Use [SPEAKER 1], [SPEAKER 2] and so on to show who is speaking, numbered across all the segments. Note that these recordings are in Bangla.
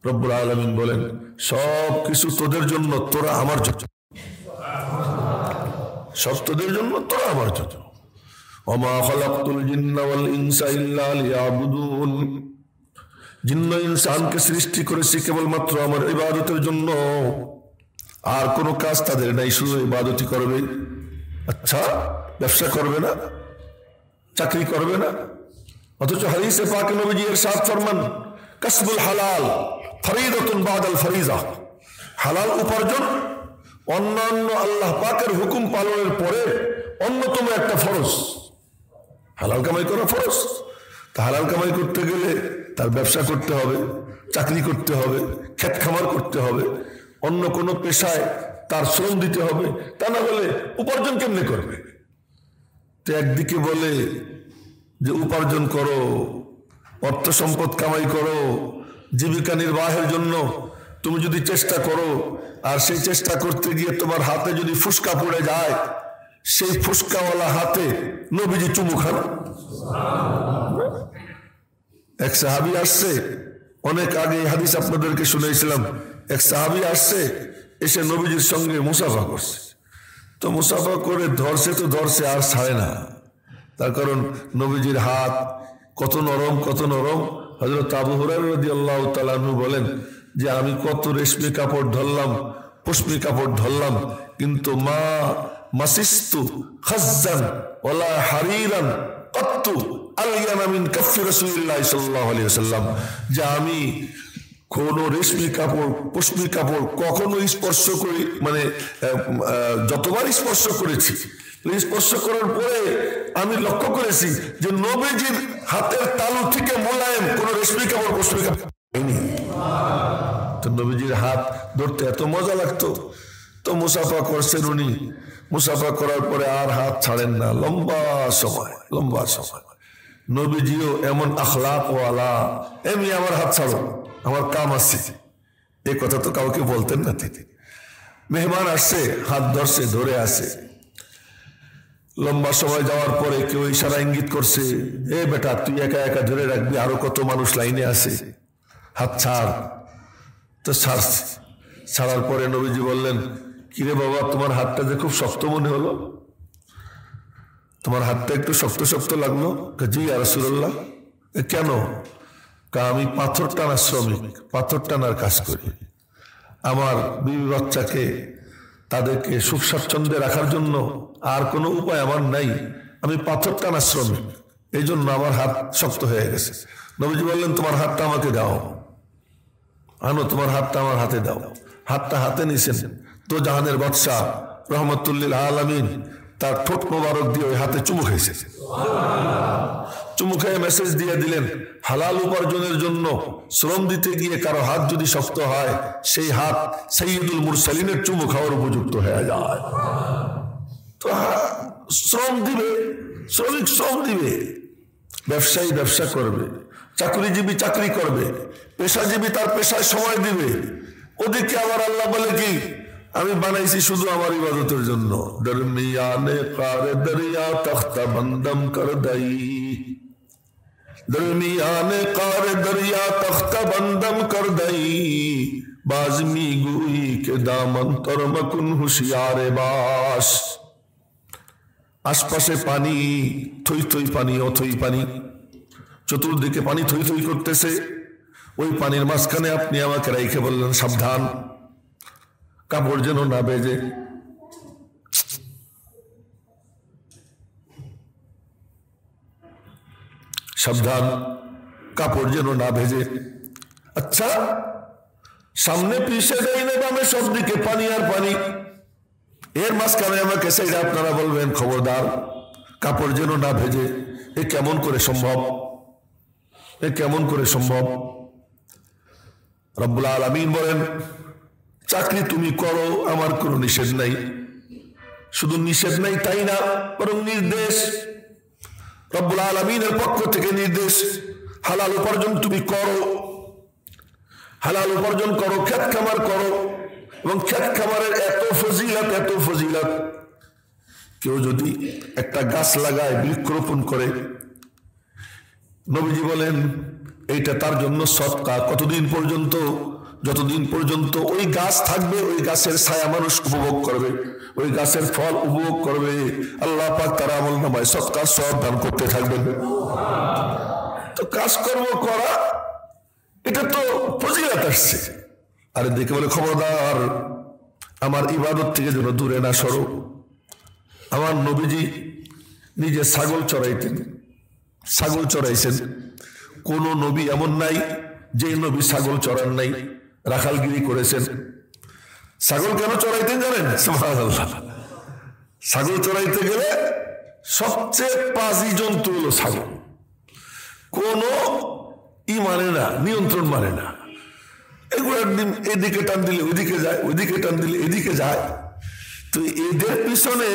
[SPEAKER 1] রব্বুল আলামিন বলেন সব কিছু তোদের জন্য, তোরা আমার জন্য, সব তোদের জন্য, তোরা আমার জন্য। ওমা খালাকতুল জিন্না ওয়াল ইনসা ইল্লা লিয়াবুদুন, জিন্ন ইনসানকে সৃষ্টি করেছি কেবলমাত্র আমার ইবাদতের জন্য, আর কোনো কাজ তাদের নাই, শুধু ইবাদতই করবে। আচ্ছা, ব্যবসা করবে না, চাকরি করবে না, অথচ হাদিসে পাকে নবীজি ইরশাদ ফরমান কাসবুল হালাল ফরিদাতুন বাদাল ফরিজা, হালাল উপার্জন অন্যান্য আল্লাহ পাকের হুকুম পালনের পরে অন্যতম একটা ফরজ। হালাল কামাই করা ফরজ। তা হালাল কামাই করতে গেলে তার ব্যবসা করতে হবে, চাকরি করতে হবে, ক্ষেত খামার করতে হবে, অন্য কোনো পেশায় তার শ্রম দিতে হবে, তা না হলে উপার্জন কেমনে করবে? তো একদিকে বলে যে উপার্জন করো, অর্থ সম্পদ কামাই করো, জীবিকা নির্বাহের জন্য তুমি যদি চেষ্টা করো, আর সেই চেষ্টা করতে গিয়ে তোমার হাতে যদি ফুসকা পড়ে যায়, সেই ফুসকাওয়ালা হাতে নবীজি চুমু খান। এক সাহাবী আসছে, অনেক আগে হাদিস আপনাদেরকে শুনেছিলাম, এক সাহাবী আসছে, এসে নবীজির সঙ্গে মুসাফা করছে। তো মুসাফা করে ধরছে তো ধরছে, আর ছাড়ে না। তার কারণ নবীজির হাত কত নরম, কত নরম। হযরত আবু হুরায়রা রাদিয়াল্লাহু তাআলা আনহু বলেন যে আমি কত রেশমি কাপড় ধরলাম, পশমি কাপড় ধরলাম, কিন্তু মা মাসিস্তু খাজ্জান ওয়ালা হারিরান কত্তু আলিয়ানা মিন কাফি রাসূলিল্লাহ সাল্লাল্লাহু আলাইহি ওয়াসাল্লাম, যে আমি কোন রেশমি কাপড়, পশমি কাপড় কখনো স্পর্শ করি, মানে যতবার স্পর্শ করেছি, স্পর্শ করার পরে আমি লক্ষ্য করেছি যে নবীজির হাতের তালু থেকে মোলায়েম কোন রেশমি কাপড়, পশমি কাপড় হয়নি। তো নবীজির হাত ধরতে এত মজা লাগতো। তো মুসাফা করছেন উনি, মুসাফা করার পরে আর হাত ছাড়েন না লম্বা সময়, লম্বা সময়। নবীজিও এমন আখলাক ওয়ালা, এমনি আমার হাত ছাড়ো, আমার কাম আছে, এই কথা তো কাউকে বলতেন না তিনি। মেহমান আসছে, হাত ধরছে, ধরে আসে। লম্বা সময় যাওয়ার পরে কেউ ইশারা ইঙ্গিত করছে, এ বেটা তুই একা একা ধরে রাখবি, আরো কত মানুষ লাইনে আছে, হাত ছাড়। তো ছাড়ছে। ছাড়ার পরে নবীজি বললেন, কিরে বাবা, তোমার হাতটা যে খুব শক্ত মনে হলো, তোমার হাতটা একটু শক্ত শক্ত লাগলো। জি ইয়া রাসূলুল্লাহ। কেন? আমি পাথর টানার শ্রমিক, পাথর টানার কাজ করি। আমার বিবি বাচ্চাকে, তাদেরকে সুখ স্বাচ্ছন্দ্যে রাখার জন্য আর কোনো উপায় আমার নাই, আমি পাথর টানার শ্রমিক, এই জন্য আমার হাত শক্ত হয়ে গেছে। নবীজি বললেন, তোমার হাতটা আমাকে দাও, আনো তোমার হাতটা আমার হাতে দাও। হাতটা হাতে নিছেন তো জাহানের বাদশাহ রহমতুল্লিল আলামিন তার ঠোঁট মোবারক দিয়ে ওই হাতে চুমু খাইছে। চুমু খেয়ে মেসেজ দিয়ে দিলেন, হালাল উপার্জনের জন্য শ্রম দিতে গিয়ে কারো হাত যদি শক্ত হয়, সেই হাত সাইয়্যিদুল মুরসালিনের চুমু খাওয়ার উপযুক্ত হয়ে যায়। তো শ্রম দিবে, শ্রমিক শ্রম দিবে, ব্যবসায়ী ব্যবসা করবে, চাকরিজীবী চাকরি করবে, পেশাজীবী তার পেশায় সময় দিবে। ওদিকে আবার আল্লাহ বলে কি, আমি বানাইছি শুধু আমার ইবাদতের জন্য। দরমিয়ানে কারে দরিয়া তখতা বন্দম কর দাই, দরমিয়ানে কারে দরিয়া তখতা বন্দম কর দাই, বাজমি গুই কে দামন তরমকুন হুশিয়ারে বাস। আশপাশে পানি, থই থই পানি, অথই পানি, চতুর্দিকে পানি থই থই করতেছে। ওই পানির মাঝখানে আপনি আমাকে রেখে বললেন, সাবধান, কাপড় যেন না ভেজে। সাবধান, কাপড় যেন না ভেজে। আচ্ছা, সামনে পিছে ডাইনে বামে সব দিকে পানি আর পানি, এর মাঝখানে আমাকে সেইটা আপনারা বলবেন খবরদার, কাপড় যেন না ভেজে। এ কেমন করে সম্ভব? এ কেমন করে সম্ভব? রব্বুল আলামিন বলেন, চাকরি তুমি করো, আমার কোনো নিষেধ নাই। শুধু নিষেধ নাই তাই না, বরং নির্দেশ, রব্বুল আলামিনের পক্ষ থেকে নির্দেশ, হালাল উপার্জন তুমি করো, হালাল উপার্জন করো, ক্ষেত খামার করো। এবং ক্ষেত খামারের এত ফজিলত, এত ফজিলত, কেউ যদি একটা গাছ লাগায়, বৃক্ষরোপণ করে, নবীজি বলেন এইটা তার জন্য সদকা। কতদিন পর্যন্ত? যতদিন পর্যন্ত ওই গাছ থাকবে, ওই গাছের ছায়া মানুষ উপভোগ করবে, ওই গাছের ফল উপভোগ করবে, আল্লাহ পাক তার আমলনামায় সদকার সওয়াব দান করতে থাকবেন। তো কাজকর্ম করা এটা তো ফজিলত আসছে। আরে দেখে বলে খবরদার আমার ইবাদত থেকে যেন দূরে না সরো। আমার নবীজি নিজে ছাগল চড়াইতেন, ছাগল চড়াইছেন। কোন নবী এমন নাই যে নবী ছাগল চড়ান নাই, রাখালগিরি করেছেন। ছাগল কেন চড়াইতেন জানেন? সুবহানাল্লাহ। ছাগল চড়াইতে গেলে সবচেয়ে পাজি জন্তু হলো ছাগল। কোন মানে না, নিয়ন্ত্রণ মানে না। এগুলো এদিকে টান দিলে ওইদিকে যায়, ওইদিকে টান দিলে এদিকে যায়। তো এদের পিছনে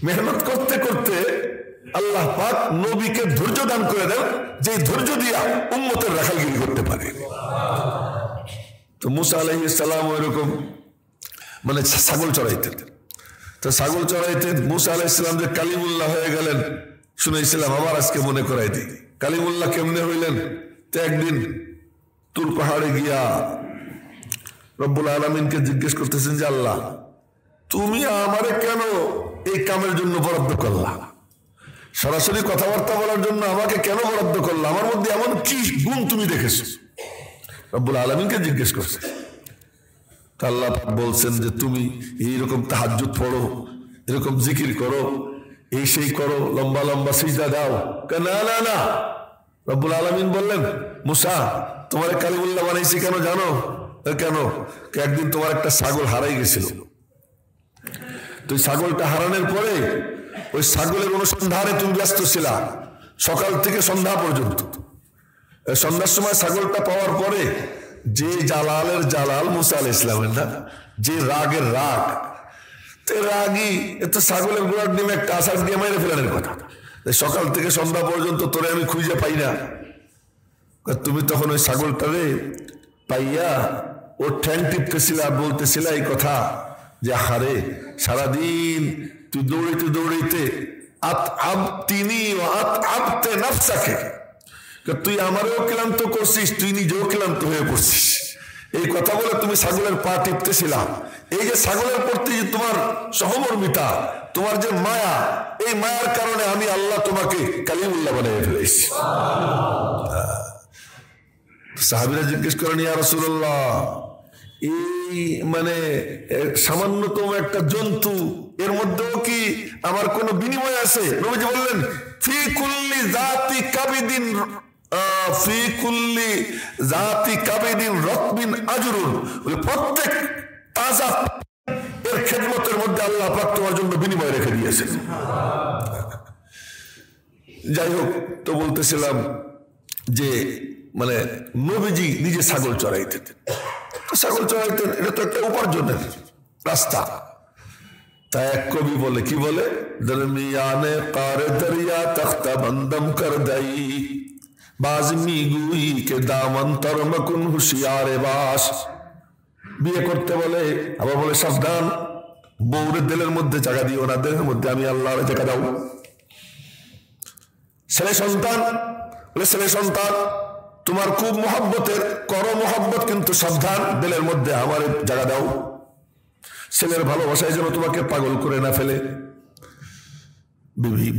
[SPEAKER 1] মেহনত করতে করতে আল্লাহ পাক নবীকে ধৈর্য দান করে দেন, যে ধৈর্য দিয়া উম্মতের রাখালগিরি করতে পারে। তো মুসা আলাইহিস সালাম এরকম মানে ছাগল চড়াইতেন। তো ছাগল চড়াইতেন। মুসা আলাইহিস সালাম যে কালিমুল্লাহ হয়ে গেলেন শুনেছিলাম, আবার আজকে মনে করাই দিই। কালিমুল্লাহ কেমনে হইলেন? তো একদিন তুর পাহাড়ে গিয়া রব্বুল আলামিনকে জিজ্ঞেস করতেছেন যে আল্লাহ তুমি আমারে কেন এই কামের জন্য বরাদ্দ করলা? সরাসরি কথাবার্তা বলার জন্য আমাকে কেন বরাদ্দ করলা? আমার মধ্যে এমন কি গুণ তুমি দেখেছো? রব্বুল আলামিনকে জিজ্ঞেস করছে। আল্লাহ বলছেন যে তুমি এইরকম তাহাজ্জুদ পড়ো, এরকম জিকির করো, এই সেই করো, লম্বা লম্বা সিজদা দাও। না না না, রব্বুল আলামিন বললেন মুসা তোমার কালিমুল্লাহ বানাইছি কেন জানো? কেন? একদিন তোমার একটা ছাগল হারাই গেছিল। তো ছাগলটা হারানোর পরে ওই ছাগলের অনুসন্ধানে তুমি ব্যস্ত ছিলা সকাল থেকে সন্ধ্যা পর্যন্ত। সন্ধ্যার সময় ছাগলটা পাওয়ার পরে যে জালালের জালাল মুসা আলাইহিস সালামের না, যে রাগের রাগ, তে রাগী এত ছাগলের গোড়ার ডিমে একটা আশার দিয়ে মেরে ফেলানোর কথা। সকাল থেকে সন্ধ্যা পর্যন্ত তোরে আমি খুঁজে পাই না। তুমি তখন ওই ছাগলটারে পাইয়া ওর ঠ্যাং টিপতেছিলা, বলতেছিলা এই কথা যে হারে সারাদিন তুই দৌড়াইতে দৌড়াইতে তুই আমারও ক্লান্ত করছিস, তুই নিজেও ক্লান্ত হয়ে পড়ছিস। এই কথা বলে তুমি ছাগলের পা টিপতেছিলাম। এই যে ছাগলের প্রতি তোমার সহমর্মিতা, তোমার যে মায়া, এই মায়ার কারণে আমি আল্লাহ তোমাকে কালিমুল্লাহ বানিয়ে ফেলেছি। সাহাবীরা জিজ্ঞেস করেন ইয়া রাসূলুল্লাহ এই মানে সামান্যতম একটা জন্তু, এর মধ্যেও কি আমার কোন বিনিময় আছে? নবীজি বললেন ফি কুল্লি জাতি কাবিদিন ফি কুল্লি জাতি কাবিদিন রতবিন আজরুন, প্রত্যেক তাজা এর খেদমতের মধ্যে আল্লাহ পাক তোমার জন্য বিনিময় রেখে দিয়েছেন। যাই হোক, তো বলতেছিলাম যে মানে নবীজি নিজে ছাগল চড়াইতেন। ছাগল চড়াইতেন, এটা তো একটা উপার্জনের রাস্তা। তাই এক কবি বলে, কি বলে? দরমিয়ানে কারে দরিয়া তখতা বন্দম কর দাই বাজমি গুই কে দামন তরমকুন হুশিয়ারে বাস। বিয়ে করতে বলে, আবার বলে সাবধান, বউরের দিলের মধ্যে জায়গা দিও না, দিলের মধ্যে আমি আল্লাহর জায়গা দাও। ছেলে সন্তান বলে ছেলে সন্তান তোমার খুব মহব্বতের, করো মহব্বত, কিন্তু সাবধান, দিলের মধ্যে আমার জায়গা দাও। ছেলের ভালোবাসায় যেন তোমাকে পাগল করে না ফেলে।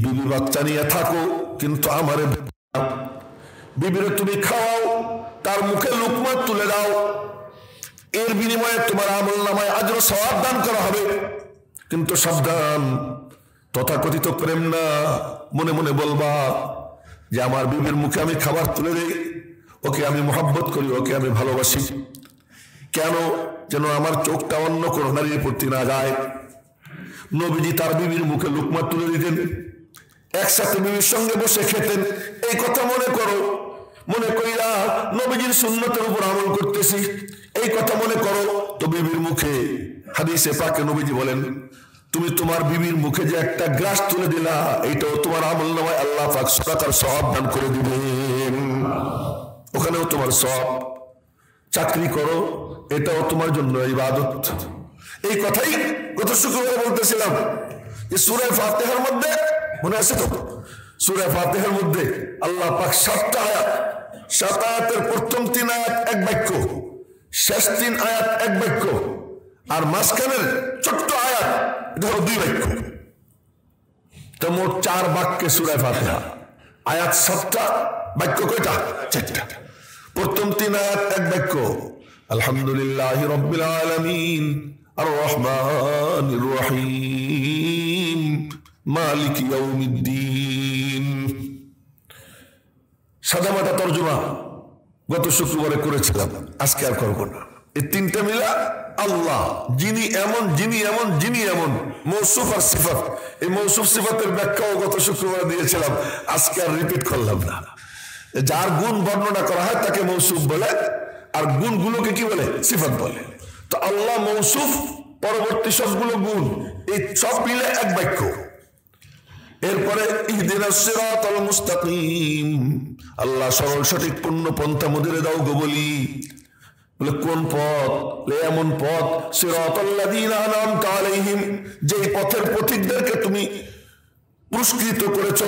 [SPEAKER 1] বিবি বাচ্চা নিয়ে থাকো, কিন্তু আমারে বিবিরে তুমি খাওয়াও, তার মুখে লুকমা তুলে দাও, এর বিনিময়ে তোমার আমলনামায় আজর সওয়াব দান করা হবে। কিন্তু সাবধান, তথাকথিত প্রেম না, মনে মনে বলবা যে আমার বিবির মুখে আমি খাবার তুলে দেই, ওকে আমি মহব্বত করি, ওকে আমি ভালোবাসি। কেন? যেন আমার চোখটা অন্য কোন নারীর প্রতি না যায়। নবীজি তার বিবির মুখে লুকমা তুলে দিতেন, একসাথে বিবির সঙ্গে বসে খেতেন। এই কথা মনে করো, মনে করিয়া নবীজির সুন্নতের উপর আমল করতেছি, এই কথা মনে করো। তো বিবির মুখে হাদিসে পাকে নবীজি বলেন, তুমি তোমার বিবির মুখে যে একটা গ্রাস তুলে দিলা, এইটাও তোমার আমলনামায় আল্লাহ পাক সাদাকার সওয়াব দান করে দিবেন, ওখানেও তোমার সওয়াব। চাকরি করো, এটাও তোমার জন্য ইবাদত। এই কথাই গত শুক্রবারে বলতেছিলাম যে সূরা ফাতিহার মধ্যে, মনে আছে তো? সূরা ফাতিহার মধ্যে আল্লাহ পাক 7টা আয়াত 7 আয়াতের প্রথম 3 আয়াত এক বাক্য, শেষ 3 আয়াত এক বাক্য, আর মাঝখানের ছোট্ট আয়াত এটা হলো 2 বাক্য। তো মোট 4 বাক্যে সূরা ফাতিহা। আয়াত 7টা, বাক্য কয়টা? 4টা। প্রথম 3 আয়াত এক বাক্য, আলহামদুলিল্লাহি রাব্বিল আলামিন আর রহমানির রহিম মালিকি ইয়াউমিদ্দিন। সাদামাটা তরজমা গত শুক্রবারে করেছিলাম, আজকে আর করব না। এই 3টা মিলা আল্লাহ, যিনি এমন, যিনি এমন, যিনি এমন, মৌসুফ আর সিফাত। এই মৌসুফ সিফাতের ব্যাখ্যাও গত শুক্রবারে দিয়েছিলাম, আজকে আর রিপিট করলাম না। যার গুণ বর্ণনা করা হয় তাকে মৌসুফ বলে, আর গুণগুলোকে কি বলে? সিফাত বলে। তো আল্লাহ মৌসুফ, পরবর্তী সবগুলো গুণ, এই সব মিলে এক বাক্য। এরপরে ইহদিনাস সিরাতাল মুস্তাকিম, আল্লাহ সরল সঠিক পূর্ণ পন্থা মোদের দাও গো বলি। বলে কোন পথ? এমন পথ, সিরাতাল্লাযীনা আনআমতা আলাইহিম, যেই পথের পথিকদেরকে তুমি পুরস্কৃত করেছো।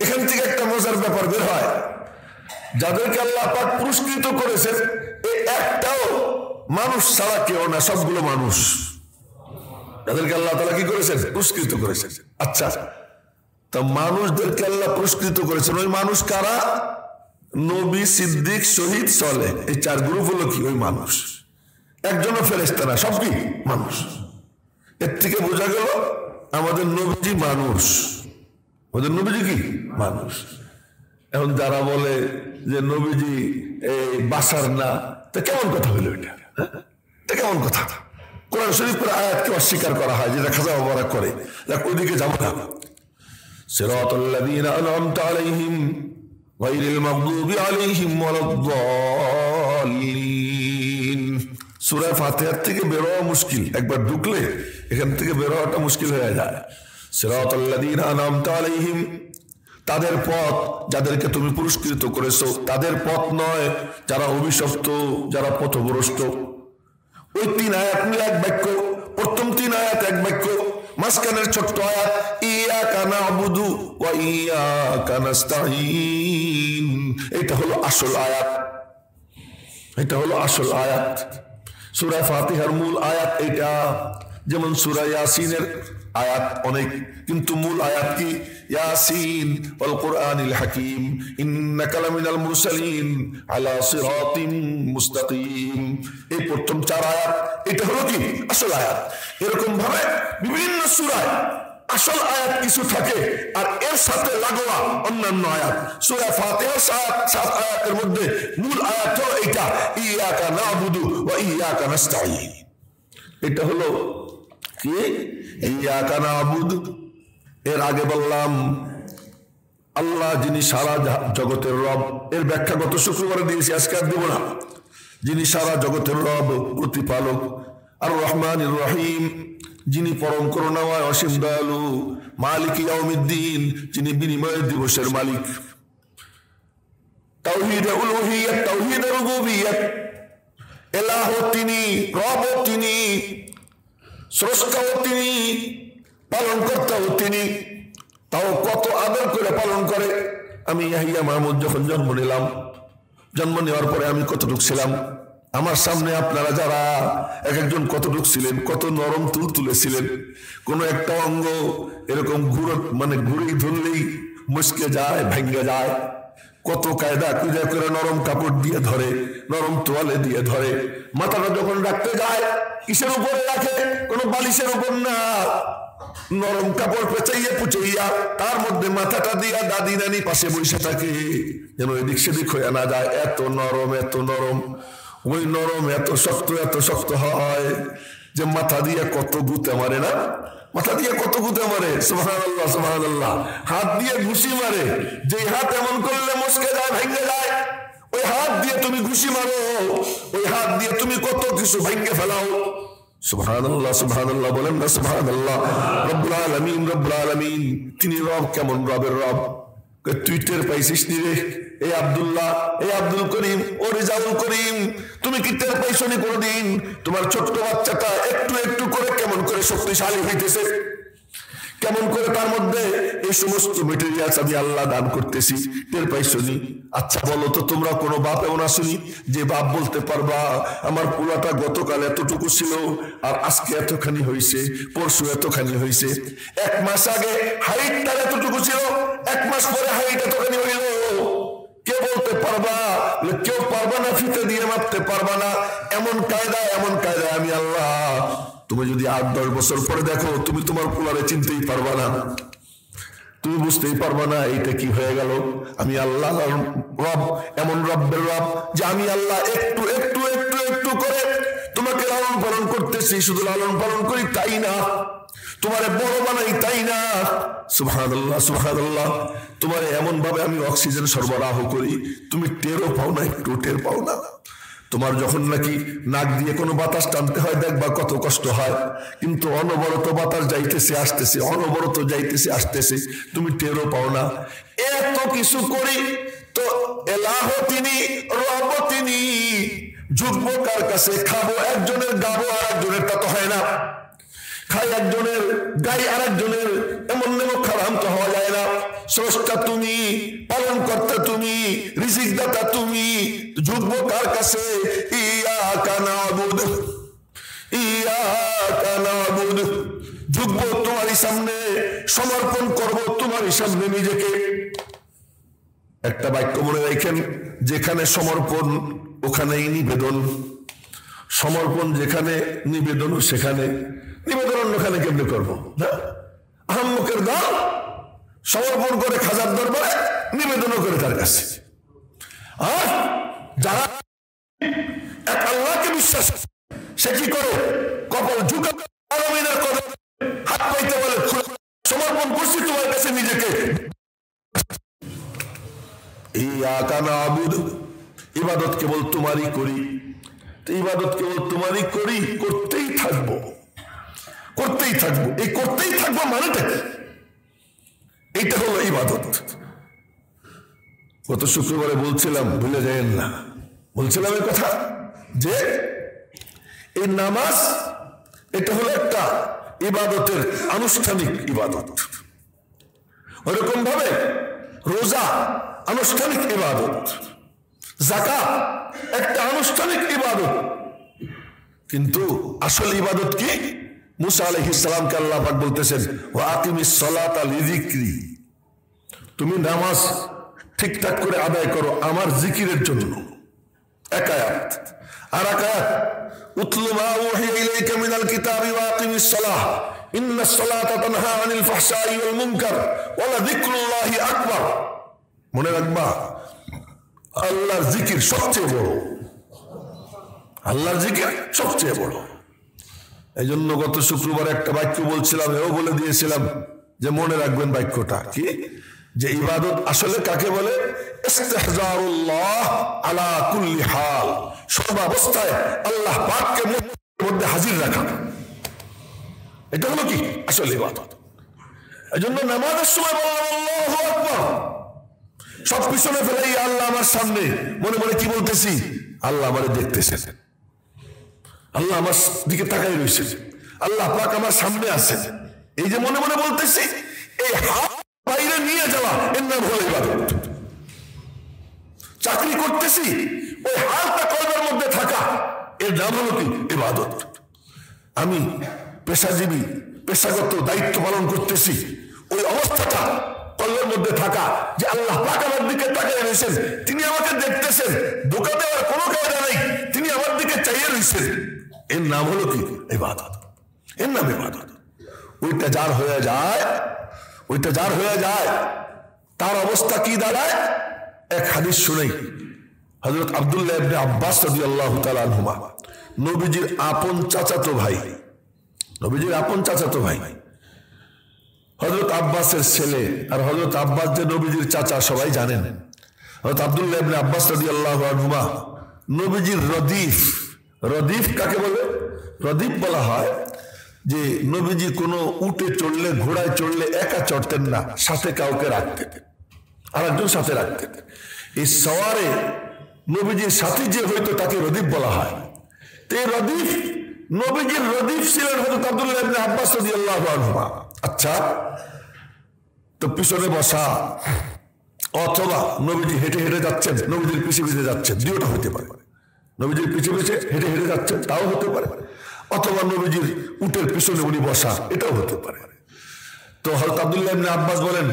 [SPEAKER 1] এখান থেকে একটা মজার ব্যাপার বের হয়, যাদেরকে আল্লাহ পাক পুরস্কৃত করেছেন এই একটাও মানুষ ছাড়া কেউ না, সবগুলো মানুষ। যাদেরকে আল্লাহ তাআলা কি করেছেন? পুরস্কৃত করেছেন। আচ্ছা, তা মানুষদেরকে আল্লাহ পুরস্কৃত করেছেন, ওই মানুষ কারা? নবী, সিদ্দিক, শহীদ, সালেহ, এই 4 গ্রুপ হলো কি? ওই মানুষ। একজনও ফেরেশতা না, সব কি? মানুষ। এর থেকে বোঝা গেল আমাদের নবীজি মানুষ। আমাদের নবীজি কি? মানুষ। এখন যারা বলে যে নবীজি এই বাসার না, তা কেমন কথা হলো এটা? তা কেমন কথা? কোরআন শরীফের আয়াতকে অস্বীকার করা হয়, যেটা খাজা বাবারা করে। ওইদিকে যাবো না। সিরাতাল্লাযীনা আনআমতা আলাইহিম গায়রিল মাগদুবি আলাইহিম ওয়ালাদ-দাল্লিন। সূরা ফাতিহার থেকে বের হওয়া মুশকিল, একবার ঢুকলে এখান থেকে বের হওয়াটা মুশকিল হয়ে যায়। সিরাতাল্লাযীনা আনআমতা আলাইহিম, তাদের পথ যাদেরকে তুমি পুরস্কৃত করেছো, তাদের পথ নয় যারা অভিশপ্ত, যারা পথভ্রষ্ট। ওই 3 আয়াত মিলে এক বাক্য। প্রথম 3 আয়াত এক বাক্য, মাঝখানের ছোট্ট আয়াত ইয়াকা না'বুদু ওয়া ইয়াকা নাস্তাঈন, এটা হলো আসল আয়াত। এটা হলো আসল আয়াত। সূরা ফাতিহার মূল আয়াত এটা। যেমন সূরা ইয়াসিনের আয়াত অনেক, কিন্তু মূল আয়াত কি? ইয়াসিন ওয়াল কুরআনিল হাকিম ইন্নাকা লামিনাল মুরসালিন আলা সিরাতিম মুস্তাকিম। এই প্রথম 4 আয়াত, এটা হলো কি? আসল আয়াত। এরকম ভাবে বিভিন্ন সূরায় আসল আয়াত কিছু থাকে, আর এর সাথে লাগোয়া অন্যান্য আয়াত। সূরা ফাতিহার 7 আয়াতের মধ্যে মূল আয়াত হলো এটা, ইয়াকা না'বুদু ওয়া ইয়াকা নাস্তাঈন। এটা হলো কি? ইয়াকা না'বুদু। এর আগে বললাম আল্লাহ যিনি সারা জগতের রব, এর ব্যাখ্যা গত শুক্রবারে দিয়েছি, আজকে আর দেব না। যিনি সারা জগতের রব, প্রতিপালক। আর রহমানির রহিম, যিনি পরম করুণাময়, অসীম দয়ালু। মালিক ইয়াউমিদ্দিন, যিনি বিনিময় দিবসের মালিক। তাওহীদে উলুহিয়্যাত, তাওহীদে রুবুবিয়্যাত, ইলাহ তিনি, রব তিনি, স্রষ্টাও তিনি, পালনকর্তাও তিনি। তাও কত আদর করে পালন করে। আমি ইয়াহিয়া মাহমুদ যখন জন্ম নিলাম, জন্ম নেওয়ার পরে আমি কতটুক ছিলাম? আমার সামনে আপনারা যারা একজন কতটুক ছিলেন, কত নরম তুল তুলেছিলেন। কোন একটা অঙ্গ এরকম ঘুরেই ধরলেই মুচকে যায়, ভেঙে যায়। কত কায়দা কুজা করে নরম কাপড় দিয়ে ধরে, নরম তোয়ালে দিয়ে ধরে। মাথাটা যখন রাখতে যায় কিসের উপরে রাখে? কোন বালিশের উপর না, নরম কাপড় পেঁচাইয়া পুচাইয়া তার মধ্যে মাথাটা দিয়া দাদি নানি পাশে বসে থাকে, যেন এদিক সেদিক হয়ে না যায়। এত নরম, এত নরম। ওই নরম এত শক্ত হয় যে মাথা দিয়ে কত গুতে মারে না? মাথা দিয়ে কত গুতে মারে, সুবহানাল্লাহ সুবহানাল্লাহ। হাত দিয়ে ঘুষি মারে, যে হাত এমন করলে মস্কে যায়, ভেঙে যায়। ওই হাত দিয়ে তুমি ঘুষি মারো, ওই হাত দিয়ে তুমি কত কিছু ভেঙে ফেলাও। সুবহানাল্লাহ সুবহানাল্লাহ বলেন না সুবহানাল্লাহ। রব্বুল আলামিন, রব্বুল আলামিন তিনি রব। কেমন রবের রব? তুই টের পাইছিস নি রে? এই আব্দুল্লাহ, এই আব্দুল করিম, ও রেজাউল করিম, তুমি কি টের পাইছো নি কোনদিন? তোমার ছোট্ট বাচ্চাটা একটু একটু করে কেমন করে শক্তিশালী হইতেছে, কেমন করে তার মধ্যে এই সমস্ত মেটেরিয়ালস আমি আল্লাহ দান করতেছি, টের পাইছনি? আচ্ছা বলো তো, তোমরা কোনো বাপ এমন আসুনি যে বাপ বলতে পারবা আমার পোলাটা গতকাল এতটুকু ছিল আর আজকে এতখানি হয়েছে, পরশু এতখানি হয়েছে, 1 মাস আগে হাইট তার এতটুকু ছিল, 1 মাস পরে হাইট এতখানি হইল? কে বলতে পারবা? কেউ পারবা না, ফিতে দিয়ে মাপতে পারবা না। এমন কায়দায় আমি আল্লাহ। তুমি যদি 8-10 বছর পরে দেখো, তুমি তোমার পোলারে চিনতেই পারবা না, তুমি বুঝতেই পারবা না এইটা কি হয়ে গেল। আমি আল্লাহ রব, এমন রব্বের রব যে আমি আল্লাহ একটু একটু একটু একটু করে তোমাকে লালন পালন করতেছি। শুধু লালন পালন করি তাই না, তোমারে বড় বানাই তাই না। সুবহানাল্লাহ সুবহানাল্লাহ। তোমারে এমন ভাবে আমি অক্সিজেন সরবরাহ করি, তুমি টেরও পাও না, একটু টের পাও না। তোমার যখন নাকি নাক দিয়ে কোনো বাতাস টানতে হয়, দেখবা কত কষ্ট হয়, কিন্তু অনবরত বাতাস যাইতেছে আসতেছে, অনবরত যাইতেছে আসতেছে, তুমি টেরও পাও না। এত কিছু করি তো এলাহ তিনি, রব তিনি। যুগ্ম কার কাছে খাবো একজনের, গাবো আর একজনের, তা তো হয় না। খাই একজনের, গাই আর একজনের, এমন নেমো খারাম তো হওয়া যায় না। স্রষ্টা তুমি, পালন কর্তা তুমি, রিজিক দাতা তুমি। যুগ্ম কার কাছে? ইয়াকা নাবুদ, ইয়াকা নাবুদ। যুগ্ম তোমারই সামনে সমর্পণ করব, তোমারই সামনে নিজেকে। একটা বাক্য মনে রাখেন, যেখানে সমর্পণ ওখানেই নিবেদন। সমর্পণ যেখানে, নিবেদন সেখানে। নিবেদন অন্যখানে কেমনে করবো না? আহম্মকের দল সমর্পণ করে খাজার দরবারে, নিবেদনও করে তার কাছে। আর যারা এক আল্লাহকে বিশ্বাস, সে কি করে? কপাল ঝুঁকা আলামিনের কদমে হাত পাইতে বলে, সমর্পণ করছি তোমার কাছে নিজেকে। ইয়াকা নাবুদ, ইবাদত কেবল তোমারই করি। ইবাদত কেবল তোমারই করি, করতেই থাকবো, করতেই থাকবো। এই করতেই থাকবো মানেটা কি? এইটা হলো ইবাদত। গত শুক্রবারে বলছিলাম, ভুলে যাবেন না, বলছিলাম এই কথা যে এই নামাজ এটা হলো একটা ইবাদতের আনুষ্ঠানিক ইবাদত। ওরকম ভাবে রোজা আনুষ্ঠানিক ইবাদত, যাকাত একটা আনুষ্ঠানিক ইবাদত। কিন্তু আসল ইবাদত কি? মুসা আলাইহিস সালামকে আল্লাহ পাক বলতেছেন, ওয়া আকিমিস সালাতা লিযিকরি। তুমি নামাজ ঠিকঠাক করে আদায় করো আমার জিকিরের জন্য। এক আয়াত। আর এক আয়াত, উতলু মা উহিয়া ইলাইকা মিনাল কিতাবি ওয়া আকিমিস সালাহ ইন্নাস সালাতা তানহা আনিল ফাহশাই ওয়াল মুনকার ওয়া লাযিকরুল্লাহি আকবার। মনে রাখবা, আল্লাহর জিকির সবচেয়ে বড়, আল্লাহর জিকির সবচেয়ে বড়। এই জন্য গত শুক্রবার একটা বাক্য বলছিলাম, এও বলে দিয়েছিলাম যে মনে রাখবেন বাক্যটা কি, যে ইবাদত আসলে কাকে বলে? ইস্তিহজারুল্লাহ আলা কুল্লি হাল, সর্বাবস্থায় আল্লাহ পাককে মধ্যে হাজির রাখা। এটা হলো কি আসলে ইবাদত। এই জন্য নামাজের সময় বললাম আল্লাহু আকবার, সব পিছনে ফেলে আল্লাহ আমার সামনে, মনে মনে কি বলতেছি? আল্লাহ আমারে দেখতেছেন, আল্লাহ আমার দিকে তাকাই রয়েছে, আল্লাহ পাক আমার সামনে আছে। এই যে মনে মনে বলতেছি, এই হাত বাইরে নিয়ে যাওয়া, এর নাম হলো ইবাদত। চাকরি করতেছি, ওই হাতটা কলবের মধ্যে থাকা, এর নাম হলো কি? ইবাদত। আমি পেশাজীবী, পেশাগত দায়িত্ব পালন করতেছি, ওই অবস্থাটা কলবের মধ্যে থাকা, যে আল্লাহ পাক আমার দিকে তাকিয়ে রয়েছেন, তিনি আমাকে দেখতেছেন, ধোঁকা দেওয়ার কোনো কায়দা নাই, তিনি আমার দিকে চাইয়ে রয়েছেন, এর নাম হলো কি? ইবাদত। এর নাম ইবাদত। ওইটা যার হয়ে যায়, ওইটা যার হয়ে যায়, তার অবস্থা কি দাঁড়ায়? এক হাদিস শুনেই, হযরত আব্দুল্লাহ ইবনে আব্বাস রাদিয়াল্লাহু তাআলা আনহুমা, নবীজির আপন চাচাতো ভাই, নবীজির আপন চাচাতো ভাই, হযরত আব্বাসের ছেলে। আর হযরত আব্বাস যে নবীজির চাচা সবাই জানেন। হযরত আব্দুল্লাহ ইবনে আব্বাস রাদিয়াল্লাহু আনহুমা নবীজির রদিফ। রদিফ কাকে বলে? রদিফ বলা হয় যে নবীজি কোনো উটে চড়লে, ঘোড়ায় চড়লে একা চড়তেন না, সাথে কাউকে রাখতেন, আর একজন সাথে রাখতেন। এই সওয়ারে নবীজির সাথে যে হয়তো তাকে রদিফ বলা হয়। তো এই রদিফ, নবীজির রদিফ ছিলেন হযরত আব্দুল্লাহ ইবনে আব্বাস রাদিয়াল্লাহু আনহুমা। আচ্ছা, তো পিছনে বসা অথবা নবীজি হেঁটে হেঁটে যাচ্ছেন, নবীজির পিছে পিছে যাচ্ছেন, দুটোটা হতে পারে। নবীজির পিছে পিছে হেঁটে হেঁটে যাচ্ছেন, তাও হতে পারে, অথবা নবীজির উটের পিছনে উনি বসা, এটাও হতে পারে। তো হযরত আব্দুল্লাহ ইবনে আব্বাস বলেন,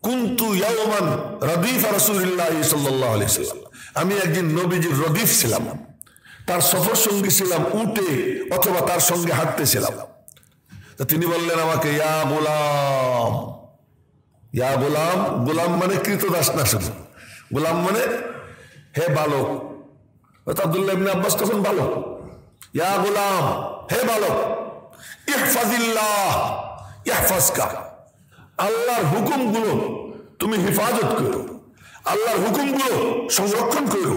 [SPEAKER 1] কুনতু ইয়াওমান রাদিফা রাসূলিল্লাহ সাল্লাল্লাহু আলাইহি ওয়াসাল্লাম, আমি একদিন নবীজির রদিফ ছিলাম, তার সফর সঙ্গী ছিলাম, উটে অথবা তার সঙ্গে হাঁটতেছিলাম। তো তিনি বললেন আমাকে, ইয়া গোলাম, ইয়া গোলাম, গোলাম মানে কৃতদাস না, শুধু গোলাম মানে হে বালক। আব্দুল্লাহ ইবনে আব্বাস তখন বালক। ইয়া গোলাম, হে বালক, ইহফাজিল্লাহ ইয়াহফাজকা, আল্লাহর হুকুমগুলো তুমি হেফাজত করো, আল্লাহর হুকুমগুলো সংরক্ষণ করো,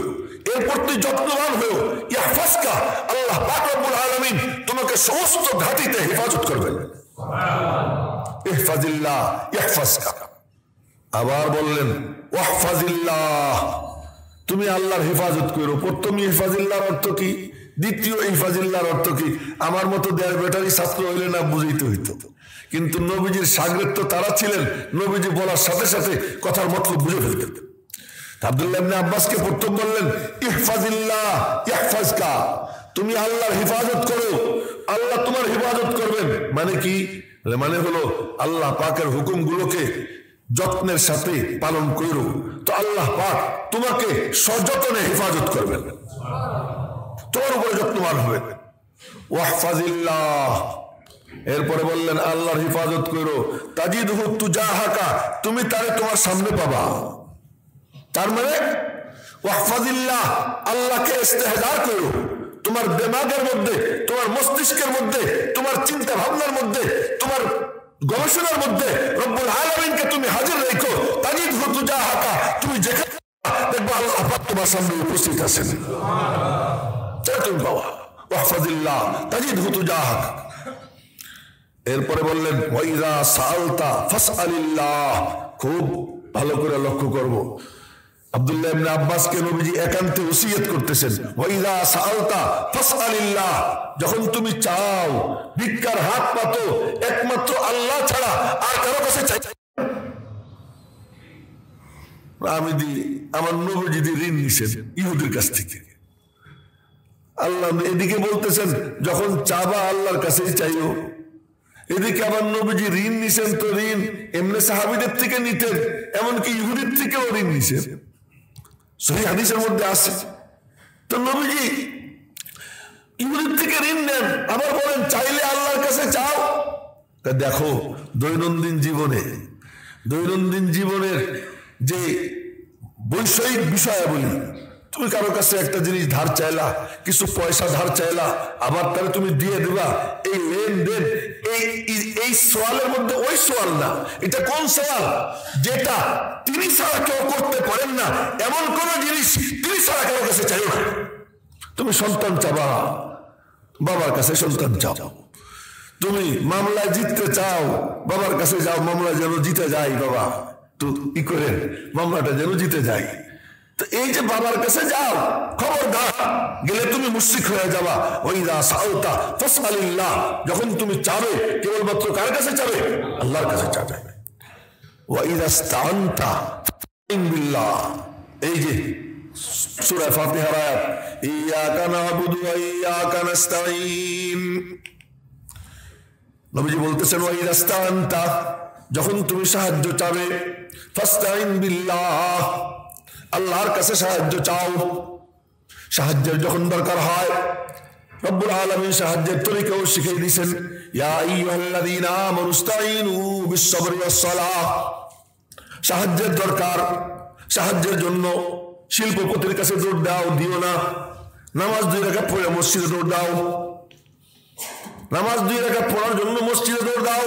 [SPEAKER 1] এরপর তুই যত্নবান হও। ইয়াহফাজকা, আল্লাহ পাক রব্বুল আলামিন তোমাকে সমস্ত ঘাটিতে হেফাজত করবেন। ইহফাজিল্লাহ ইয়াহফাজকা। আবার বললেন ওয়াহফাজিল্লাহ, তুমি আল্লাহর হেফাজত করো। প্রথম ইহফাজিল্লাহর অর্থ কি, দ্বিতীয় ইহফাজিল্লাহর অর্থ কি, আমার মতো দেড় ব্যাটারি ছাত্র হইলে না বুঝাইতে হইতো, কিন্তু নবীজির শাগির্দ তো তারা ছিলেন, নবীজি বলার সাথে সাথে কথার মতলব বুঝে ফেলতেন। আব্দুল্লাহ ইবনে আব্বাসকে প্রথম বললেন ইহফাজিল্লাহ ইয়াহফাজকা, তুমি আল্লাহর হেফাজত করো, আল্লাহ তোমার হেফাজত করবেন। মানে কি, মানে হলো আল্লাহ পাকের হুকুমগুলোকে যত্নের সাথে পালন করো, তো আল্লাহ পাক তোমাকে সযত্নে হেফাজত করবেন, তোমার উপরে যত্নবান হবে। ওয়াহফাজিল্লাহ, এরপরে বললেন আল্লাহর হেফাজত করো, তাজিদহু তুজাহাকা, তুমি তারে তোমার সামনে পাবা। তার মানে ওয়াহফাজিল্লাহ, আল্লাহকে ইস্তেহজার করো, তোমার দিমাগের মধ্যে, তোমার মস্তিষ্কের মধ্যে, তোমার চিন্তা ভাবনার মধ্যে, তোমার গবেষণার মধ্যে রব্বুল আলামিনকে তুমি হাজির রেখো। তাজিদহু তুজাহাকা, তুমি যেখানে দেখবা আল্লাহ পাক তোমার সামনে উপস্থিত আছেন, তুমি পাওয়া। ওয়াহফাজিল্লাহ তাজিদহু তুজাহাকা। এরপরে বললেন ওয়াইযা সাআলতা ফাসআলিল্লাহ, খুব ভালো করে লক্ষ্য করব। আব্দুল্লাহ ইবনে আব্বাসকে নবীজি একান্তে ওসিয়ত করতেছেন, ওয়াইযা সাআলতা ফাসআলিল্লাহ, যখন তুমি চাও, ভিক্ষার হাত পাতো, একমাত্র আল্লাহ ছাড়া আর কারো কাছে চাই। আমি দি আমার নবীজি ঋণ নিছেন ইহুদির কাছ থেকে, আল্লাহ এদিকে বলতেছেন যখন চাবা আল্লাহর কাছেই চাইও, এদিকে আবার নবীজি ঋণ নিছেন, তো ঋণ এমনি সাহাবীদের থেকে নিতেন, এমনকি ইহুদির থেকেও ঋণ নিছেন, সহিহ হাদিসের মধ্যে আছে। তো নবীজি ইহুদির থেকে ঋণ নেন, আবার বলেন চাইলে আল্লাহর কাছে চাও। দেখো দৈনন্দিন জীবনের যে বৈষয়িক বিষয়াবলী, তুমি কারো কাছে একটা জিনিস ধার চাইলা, কিছু পয়সা ধার চাইলা, আবার তাহলে তুমি দিয়ে দিবা, এই লেনদেন, এই সওয়ালের মধ্যে ওই সওয়াল না। এটা কোন সওয়াল, যেটা তিনি ছাড়া কেউ করতে পারেন না, এমন কোন জিনিস তিনি ছাড়া কারো কাছে চাইও না। তুমি সন্তান চাবা, বাবার কাছে সন্তান চাও। তুমি মামলায় জিততে চাও, বাবার কাছে যাও, মামলা যেন জিতে যায়, বাবা তো ই করে মামলাটা যেন জিতে যায়। তো এই যে বাবার কাছে যাও, খবরদার গেলে তুমি মুশরিক হয়ে যাবা। ওয়াইযা সাআলতা ফাসআলিল্লাহ, যখন তুমি চাবে কেবলমাত্র কার কাছে চাবে, আল্লাহর কাছে চাবে। ওয়াইযা ইসতাআনতা ফাস্তাইন বিল্লাহ, এই যে সূরা ফাতিহার আয়াত, ইয়াকা না'বুদু ওয়া ইয়াকা নাস্তাঈন, নবীজি বলতেছেন ওয়াইযা ইসতাআনতা, যখন তুমি সাহায্য চাবে, ফাস্তাইন বিল্লাহ, আল্লাহর কাছে সাহায্য চাও। সাহায্যের যখন দরকার হয় রব্বুল আলামিন সাহায্যের তরিকাও শিখিয়ে দিয়েছেন, ইয়া আইয়ুহাল্লাযীনা আমানু ইসতাঈনু বিস-সাবরি ওয়াস-সালাহ। সাহায্যের দরকার, সাহায্যের জন্য শিল্পপতির কাছে দৌড় দাও, দিও না। নামাজ 2 রাকাত পড়ে মসজিদে দৌড় দাও, নামাজ 2 রাকাত পড়ার জন্য মসজিদে দৌড় দাও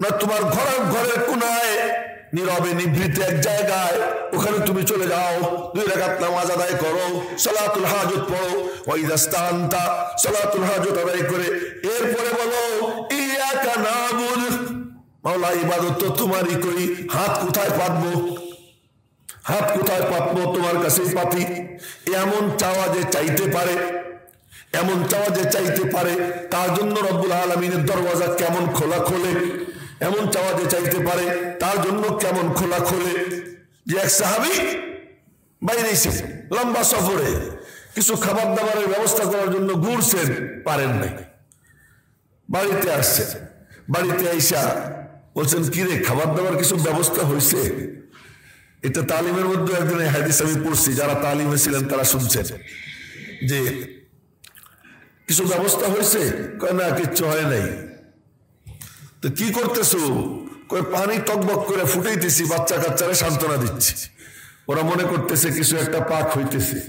[SPEAKER 1] না, তোমার ঘরের কোনায় নীরবে নিভৃতে এক জায়গায় ওখানে তুমি চলে যাও, 2 রাকাত নামাজ আদায় করো, সালাতুল হাজত পড়ো। ওয়াইযা ইসতাআনতা, সালাতুল হাজত আদায় করে এরপরে বলো ইয়াকা না'বুদু, মাওলা ইবাদত তো তোমারই করি, হাত কোথায় পাতবো, হাত কোথায় পাতবো, তোমার কাছেই পাতি। এমন চাওয়া যে চাইতে পারে, এমন চাওয়া যে চাইতে পারে, তার জন্য রব্বুল আলামিনের দরওয়াজা কেমন খোলা খোলে। এমন চাওয়া যে চাইতে পারে তার জন্য কেমন খোলা খোলে যে এক সাহাবী বাইরে এসে লম্বা সফরে কিছু খাবার দাবারের ব্যবস্থা করার জন্য ঘুরছেন, পারেন নাই, বাড়িতে আসছেন। বাড়িতে আইসা বলছেন কিরে খাবার দাবার কিছু ব্যবস্থা হয়েছে? এটা তালিমের মধ্যে একদিন হাদিস আমি পড়ছি, যারা তালিমে ছিলেন তারা শুনছেন যে কিছু ব্যবস্থা হয়েছে, কয় না কিচ্ছু হয় নাই। তো কি করতেছো? কয় পানি টকবক করে ফুটাইতেছি, বাচ্চা কাচ্চারা সান্ত্বনা দিচ্ছি, ওরা মনে করতেছে কিছু একটা পাক হইতেছে।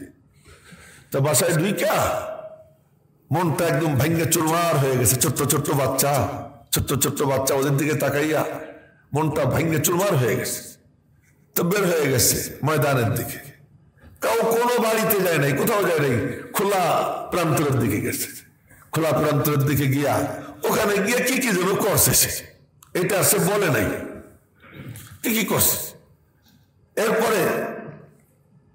[SPEAKER 1] তো বাসায় ঢুইকা মনটা একদম ভাঙ্গে চুরমার হয়ে গেছে। ছোট্ট ছোট্ট বাচ্চা ওদের দিকে তাকাইয়া মনটা ভাঙ্গে চুরমার হয়ে গেছে। তো বের হয়ে গেছে ময়দানের দিকে, কোনো বাড়িতে যায় নাই, কোথাও যায় নাই, খোলা প্রান্তরের দিকে গেছে। খোলা প্রান্তরের দিকে গিয়া ওখানে গিয়ে কি কি যেন করছে, এটা সে বলে নাই কি করছে। এরপরে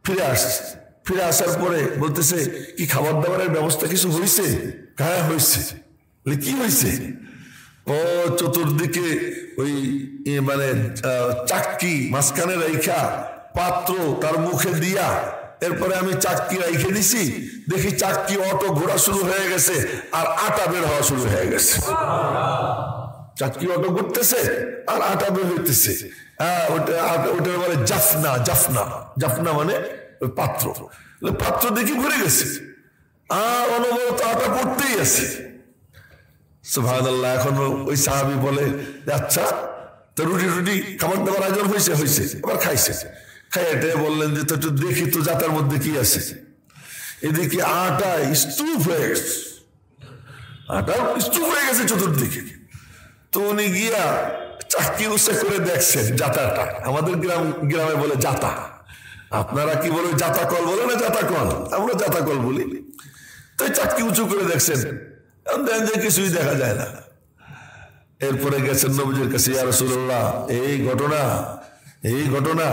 [SPEAKER 1] ফিরে আসছে, ফিরে আসার পরে বলতেছে কি খাবার দাবারের ব্যবস্থা কিছু হয়েছে? হ্যাঁ হয়েছে। কি হয়েছে? ও চতুর্দিকে ওই মানে চাক্কি মাঝখানে রাইখা পাত্র তার মুখে দিয়া, এরপরে আমি চাক্কি রাইখে দিছি, দেখি চাক্কি অটো ঘোরা শুরু হয়ে গেছে আর আটা বের হওয়া শুরু হয়ে গেছে। চাক্কি অটো ঘুরতেছে আর আটা বের হইতেছে। হ্যাঁ ওটা বলে জাফনা। জাফনা জাফনা মানে ওই পাত্র, পাত্র দেখি ঘুরে গেছে আর অনবরত আটা পড়তেই আছে। সুবহানাল্লাহ। এখন ওই সাহাবী বলে আচ্ছা তো রুটি খাবার দাবার আয়োজন হয়েছে, আবার খাইছে। খাইতে বললেন যে তো দেখি তো জাতার মধ্যে কি আছে। এদিকে আটা স্তূপ হয়ে গেছে, আটা স্তূপ হয়ে গেছে চতুর্দিকে। তো উনি গিয়া চাকরি উৎসে করে দেখছেন জাতাটা, আমাদের গ্রামে বলে জাতা, আপনারা কি বলে জাতা কল বলে না জাতা কল, আমরা জাতা কল বলি। তো চাকরি উঁচু করে দেখছেন, দেখেন কিছুই দেখা যায় না। এরপরে গেছেন নবীজির কাছে, ইয়া রাসূলুল্লাহ এই ঘটনা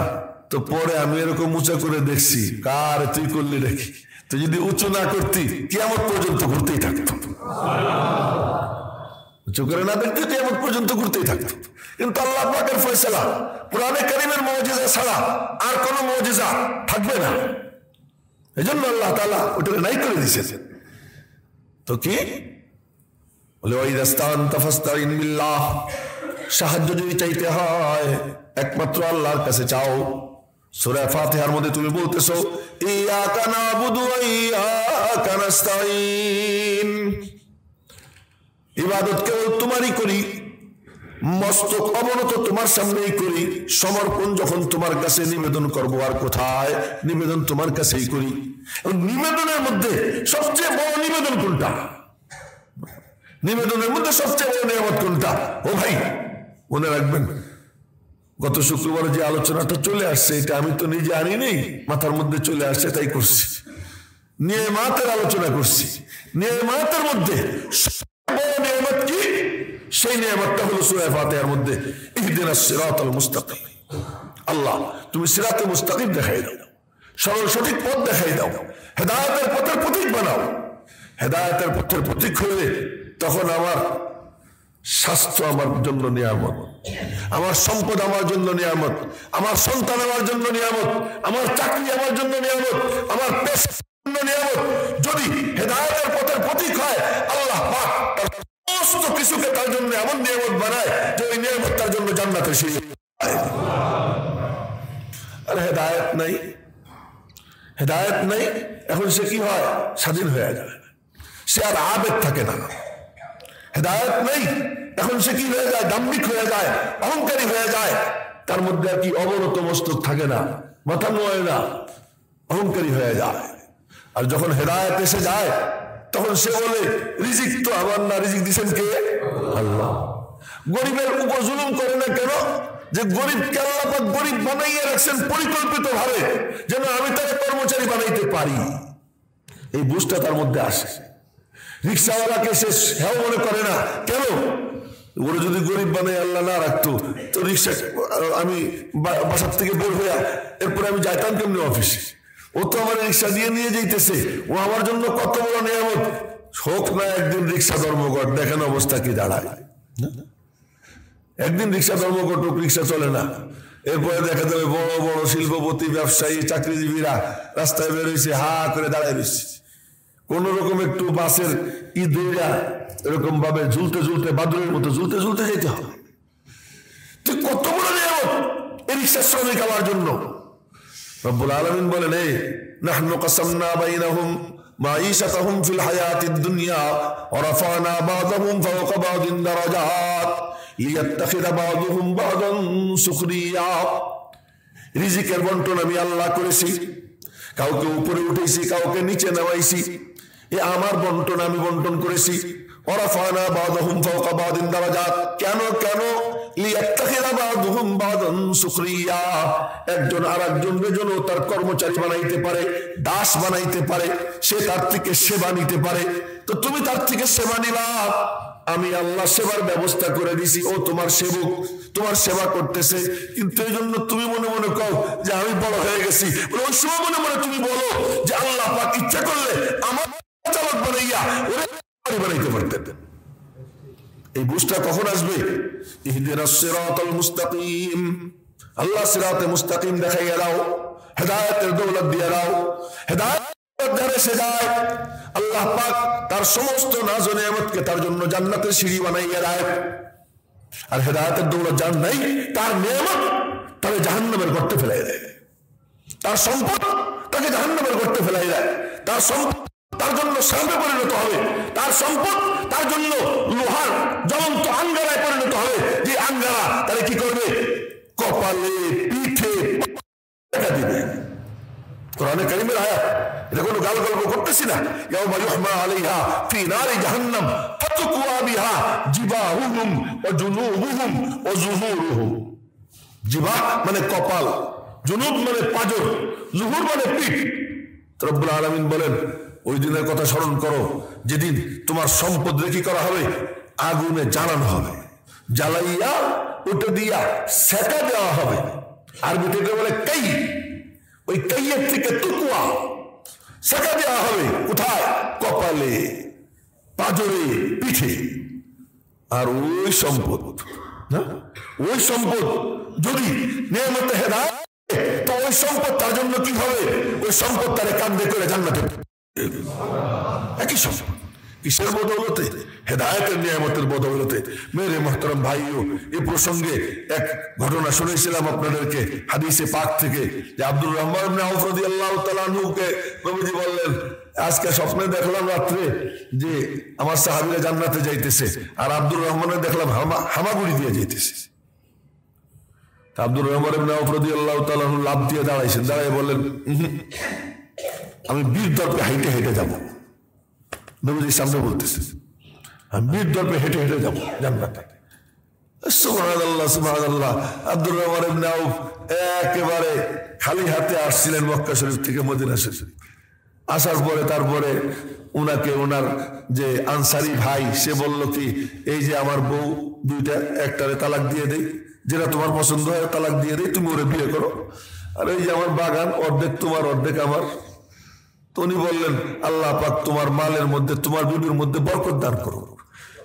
[SPEAKER 1] তো পরে আমি এরকম উঁচা করে দেখছি। কার তুই করলি দেখি, তুই যদি উঁচু না করতি কিয়ামত পর্যন্ত ঘুরতেই থাকতো। উঁচু করে না দেখতে কিয়ামত পর্যন্ত ঘুরতেই থাকতো। কিন্তু আল্লাহ পাকের ফয়সালা, কোরআনে কারীমের মুজিজা ছাড়া আর কোনো মুজিজা থাকবে না। এজন্য আল্লাহ তাআলা ওটা নাই করে দিয়েছেন। তো কি বলে সাহায্য যদি চাইতে হয় একমাত্র আল্লাহর কাছে চাও। সূরা ফাতিহার মধ্যে তুমি বলতেছো ইয়াকা নাবুদু ওয়া ইয়াকা নাস্তাইন, ইবাদত কেবল তোমারই করি, মস্তক অবনত তোমার সামনেই করি, সমর্পণ যখন তোমার কাছে নিবেদন করবো আর কোথায় নিবেদন তোমার কাছেই করি। নিবেদনের মধ্যে সবচেয়ে বড় নিবেদন কোনটা? নিবেদনের মধ্যে সবচেয়ে বড় নিয়ামত কোনটা? ও ভাই মনে রাখবেন, গত শুক্রবারে যে আলোচনাটা চলে আসছে এটা আমি তো নিজে আনি নেই, মাথার মধ্যে চলে আসছে তাই করছি। নিয়ামতের আলোচনা করছি। নিয়ামতের মধ্যে বড় নিয়ামত কি? সেই নিয়ামতটা হলো সূরা ফাতিহার মধ্যে ইহদিনাস সিরাতাল মুস্তাকিম। আল্লাহ তুমি সিরাতে মুস্তাকিম দেখাই দাও, সরল সঠিক পথ দেখাই দাও, হেদায়েতের পথের প্রতীক বানাও। হেদায়েতের পথের প্রতীক হলে তখন আমার স্বাস্থ্য আমার জন্য নিয়ামত, আমার সম্পদ আমার জন্য নিয়ামত, আমার সন্তান আমার জন্য নিয়ামত, আমার চাকরি আমার জন্য নিয়ামত, আমার পেশা জন্য নিয়ামত। যদি হেদায়েতের পথের প্রতীক হয় আল্লাহ পাক সমস্ত কিছুকে তার জন্য এমন নিয়ামত বানায় যে ওই নিয়ামত তার জন্য জান্নাতে সিঁড়ি। আর হেদায়েত নাই, এখন সে কি হয়? স্বাধীন হয়ে যায়, সে আর আবেদ থাকে না। হেদায়েত নেই, এখন সে কি হয়ে যায়? দাম্ভিক হয়ে যায়, অহংকারী হয়ে যায়। তার মধ্যে আর কি অবনত মস্তক থাকে না, মাথা নোয় না, অহংকারী হয়ে যায়। আর যখন হেদায়েত এসে যায় তখন সে বলে রিজিক তো আমার না, রিজিক দিচ্ছেন কে? আল্লাহ। গরিবের উপর জুলুম করে না কেন? যে গরিবকে আল্লাহ পাক গরিব বানাইয়া রাখছেন পরিকল্পিত ভাবে, যেন আমি তাকে কর্মচারী বানাইতে পারি। এই বুঝটা তার মধ্যে আসে। রিক্সাওয়ালাকে সে হেও মনে করে না। কেন? ওরা যদি গরিব বানাই আল্লাহ না রাখতো তো রিক্সা আমি বাসার থেকে বের হইয়া এরপরে আমি যাইতাম কেমনি অফিসে? ও তো আমার রিক্সা দিয়ে নিয়ে যাইতেছে, ও আমার জন্য কত বড় নিয়ামত। হোক না একদিন রিক্সা ধর্মঘট, দেখেন অবস্থা কি দাঁড়ায়। একদিন রিক্সা ধর্মঘটক, রিক্সা চলে না, এরপরে দেখা যাবে বড় বড় শিল্পপতি, ব্যবসায়ী, চাকরিজীবীরা রাস্তায় বেরোইছে, হা করে দাঁড়ায় রয়েছে। কোন রকম একটু বাসের ঈদা এরকম ভাবে ঝুলতে ঝুলতে, বাদুরের মতো ঝুলতে ঝুলতে যেতে হবে। তুই কত বড় নিয়ামত এই রিক্সার শ্রমিক আমার জন্য। রব্বুল আলামিন বলেন, এই নাহনু কাসামনা বাইনাহুম মাঈশাতাহুম ফিল হায়াতিদ দুনিয়া ওয়া রাফা'না বা'দাহুম ফাওকা বা'দিন দারাজাত লিয়াত্তাখিযা বা'দুহুম বা'দান সুখরিয়া। রিজিকের বন্টন আমি আল্লাহ করেছি, কাউকে উপরে উঠেছি, কাউকে নিচে নামাইছি, এ আমার বন্টন, আমি বন্টন করেছি। ওয়া রাফা'না বা'দাহুম ফাওকা বা'দিন দারাজাত। কেন কেন? লিয়াত্তাখিযা বা'দুহুম বা'দান সুখরিয়া, একজন আরেকজনের জন্য তার কর্মচারী বানাইতে পারে, দাস বানাইতে পারে, সে তার থেকে সেবা নিতে পারে। তো তুমি তার থেকে সেবা নিবা, আমি আল্লাহ সেবার ব্যবস্থা করে দিছি। ও তোমার সেবক, তোমার সেবা করতেছে, কিন্তু এই জন্য তুমি মনে মনে কও যে আমি বড় হয়ে গেছি। ওই সময় মনে মনে তুমি বলো যে আল্লাহ পাক ইচ্ছা করলে আমার চালক বানাইয়া ওরে বানাইতে পারতেন। এই বুঝটা কখন আসবে? ইহদিনাস সিরাতাল মুস্তাকিম, আল্লাহ সিরাতে মুস্তাকিম দেখাইয়া দাও, হেদায়েতের দৌলত দিয়ে দাও। হেদায়েতের ধারে সে যায়, আল্লাহ পাক তার সমস্ত নাজ ও নিয়ামতকে তার জন্য জান্নাতের সিঁড়ি বানাইয়া দেয়। আর হেদায়েতের দৌলত যার নাই, তার নিয়ামত তাকে জাহান্নামের গর্তে ফেলাই দেয়, তার সম্পদ তাকে জাহান্নামের গর্তে ফেলাই দেয়। তার সম্পদ তার জন্য সামনে পরিণত হবে, তার সম্পদ তার জন্য লোহার জ্বলন্ত আঙ্গারায় পরিণত হবে, যে আঙ্গারা তারা কি করবে? কপালে, পিঠে টাকা দিবে। কোরআনে কারীমের আয়াত, এটা কোনো গাল গল্প করতেছি না। ইয়াউমা ইউহমা আলাইহা ফি নারি জাহান্নাম ফাতুকওয়া বিহা জিবাহুহুম ওয়া জুনুবুহুম ওয়া যুহুরুহুম। জিবাহ মানে কপাল, জুনুব মানে পাজর, যুহুর মানে পিঠ। রব্বুল আলামিন বলেন, ওই দিনের কথা স্মরণ করো যেদিন তোমার সম্পদ রেখি করা হবে, আগুনে জ্বালানো হবে, জ্বালাইয়া ওটা দিয়া সেকা দেওয়া হবে। আরবিতে বলে কাই, ওই কাইয়ের থেকে তুকুয়া সেকা দেওয়া হবে। কোথায়? কপালে, পাজরে, পিঠে। আর ওই সম্পদ, ওই সম্পদ যদি নিয়ামতে হেদায়েত, তো ওই সম্পদ তার জন্য কি হবে? ওই সম্পদ তারে কান্দে করে জান্নাতে একই সম্পদ। কিসের বদৌলতে? হেদায়েতের নিয়ামতের বদৌলতে। মেরে মুহতারাম ভাইও, এই প্রসঙ্গে এক ঘটনা শুনেছিলাম আপনাদেরকে হাদিসে পাক থেকে, যে আব্দুর রহমান ইবনে আউফ রাদিয়াল্লাহু তাআলা আনহুকে নবীজি বললেন, আজকে স্বপ্নে দেখলাম রাত্রে যে আমার সাহাবীরা জান্নাতে যাইতেছে, আর আব্দুর রহমানের দেখলাম হামাগুড়ি দিয়ে যাইতেছে। আব্দুর রহমান ইবনে আউফ রাদিয়াল্লাহু তাআলা আনহু লাভ দিয়ে দাঁড়াইছেন, দাঁড়ায় বললেন, আমি বীর দর্পে হেঁটে হেঁটে যাবো। নবীজির সামনে বলতেছে, আমি বীর দর্পে হেঁটে হেঁটে যাবো জান্নাতে। সুবহানাল্লাহ, সুবহানাল্লাহ। আব্দুর রহমান ইবনে আউফ একেবারে খালি হাতে আসছিলেন মক্কা শরীফ থেকে মদিনা শরীফ। আসার পরে তারপরে উনাকে ওনার যে আনসারি ভাই, সে বলল কি, এই যে আমার বউ দুইটা, একটারে তালাক দিয়ে দেই, যেটা তোমার পছন্দ হয় তালাক দিয়ে দেই, তুমি ওরে বিয়ে করো। আর এই যে আমার বাগান, অর্ধেক তোমার অর্ধেক আমার। তো উনি বললেন, আল্লাহ পাক তোমার মালের মধ্যে, তোমার বিবির মধ্যে বরকত দান করো।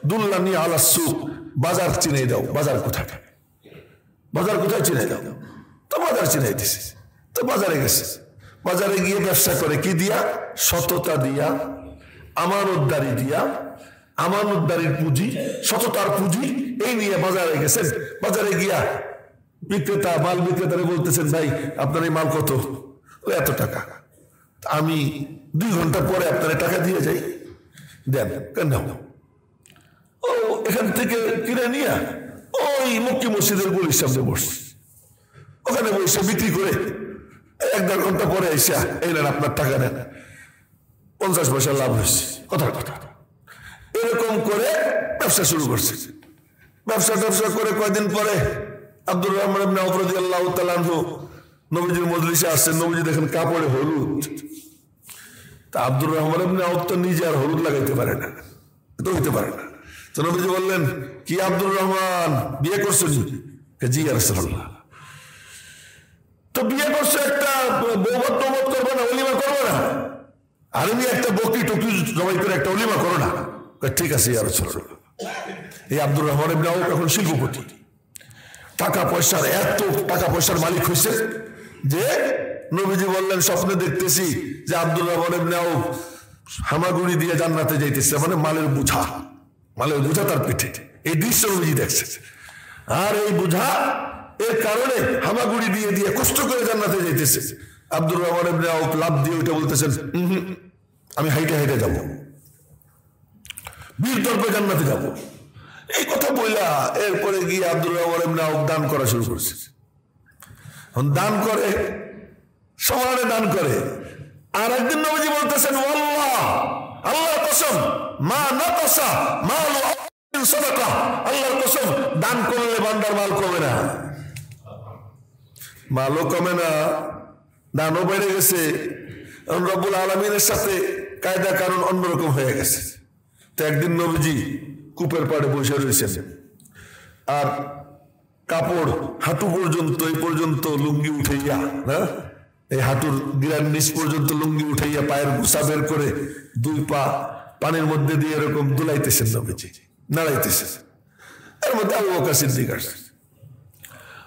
[SPEAKER 1] দুল্লানি আলা সুক, বাজার চিনাই দাও। বাজার কোথায়? বাজার কোথায় চিনাই দাও? তো বাজার চিনাই দিছে। তো বাজারে গেছে, বাজারে গিয়ে ব্যবসা করে কি দিয়া? সততা দিয়া, আমানতদারি দিয়া, আমানতদারির পুঁজি, সততার পুঁজি, এই নিয়ে বাজারে গেছেন। বাজারে গিয়া বিক্রেতা, মাল বিক্রেতারে বলতেছেন, ভাই আপনার এই মাল কত? এত টাকা। আমি 2 ঘন্টা পরে আপনার টাকা দিয়ে যাই, দেন। কেন? ও এখান থেকে কিনে নিয়ে ওই মক্কি মসজিদের গলির সামনে বসছে, ওখানে বসে বিক্রি করে 1-1.5 ঘন্টা পরে এসে এই নেন আপনার টাকা, নেন, 50 পয়সা লাভ হয়েছে। কথার কথা। এরকম করে ব্যবসা শুরু করছে। ব্যবসা করে কয়েকদিন পরে আব্দুর রহমান ইবনে আউফ রাদিয়াল্লাহু তাআলা আনহু নবীজির মজলিসে আসছেন। নবীজি দেখেন কাপড়ে হলুদ। তা আব্দুর রহমান ইবনে আউফ তো নিজে আর হলুদ লাগাইতে পারে না, তো হইতে পারে না। তো নবীজি বললেন, কি আব্দুর রহমান, বিয়ে করছো? জি ইয়া রাসূলুল্লাহ। তো বিয়ে করছো, একটা বৌবত টৌবত করবো না, অলিমা করবো না? আর আমি একটা বকরি টুকরি জবাই করে একটা অলিমা করো না? ঠিক আছে ইয়া রাসূলুল্লাহ। এই আব্দুর রহমান ইবনে আউফ এখন শিল্পপতি, টাকা পয়সার এত টাকা পয়সার মালিক হয়েছে যে নবীজি বললেন স্বপ্নে দেখতেছি যে আব্দুর রহমান ইবনে আউফ হামাগুড়ি দিয়ে জান্নাতে যাইতেছে, মানে মালের বোঝা তার পিঠে। এই দৃশ্য নবীজি দেখছে। আর এই বোঝা এর কারণে হামাগুড়ি দিয়ে দিয়ে কষ্ট করে জান্নাতে যাইতেছে। আব্দুর রহমান ইবনে আউফ লাভ দিয়ে ওইটা বলতেছেন, আমি হাইটে হাইটে যাব, বীর তর্পে জান্নাতে যাব। এই কথা বললা এরপরে গিয়ে আব্দুর রহমান ইবনে আউফ দান করা শুরু করেছে। দান করে, সমানে দান করে। আর একদিন নবীজি বলতেছেন, আল্লাহর কসম, মা নাতাসা মালু আবদিন সাদাকা, আল্লাহর কসম দান করলে বান্দার মাল কমে না, মালও কমে না, দানও বেড়ে গেছে। রব্বুল আলামিনের সাথে কায়দা কারণ অন্যরকম হয়ে গেছে। তো একদিন নবীজি কূপের পাড়ে বসে রয়েছেন, আর কাপড় হাঁটু পর্যন্ত, এই পর্যন্ত লুঙ্গি উঠাইয়া, না এই হাঁটুর গিরার নিচ পর্যন্ত লুঙ্গি উঠাইয়া পায়ের গুছা বের করে দুই পা পানির মধ্যে দিয়ে এরকম দুলাইতেছেন নবীজি, নাড়াইতেছেন। এর মধ্যে আবু বকর সিদ্দিক আসছেন।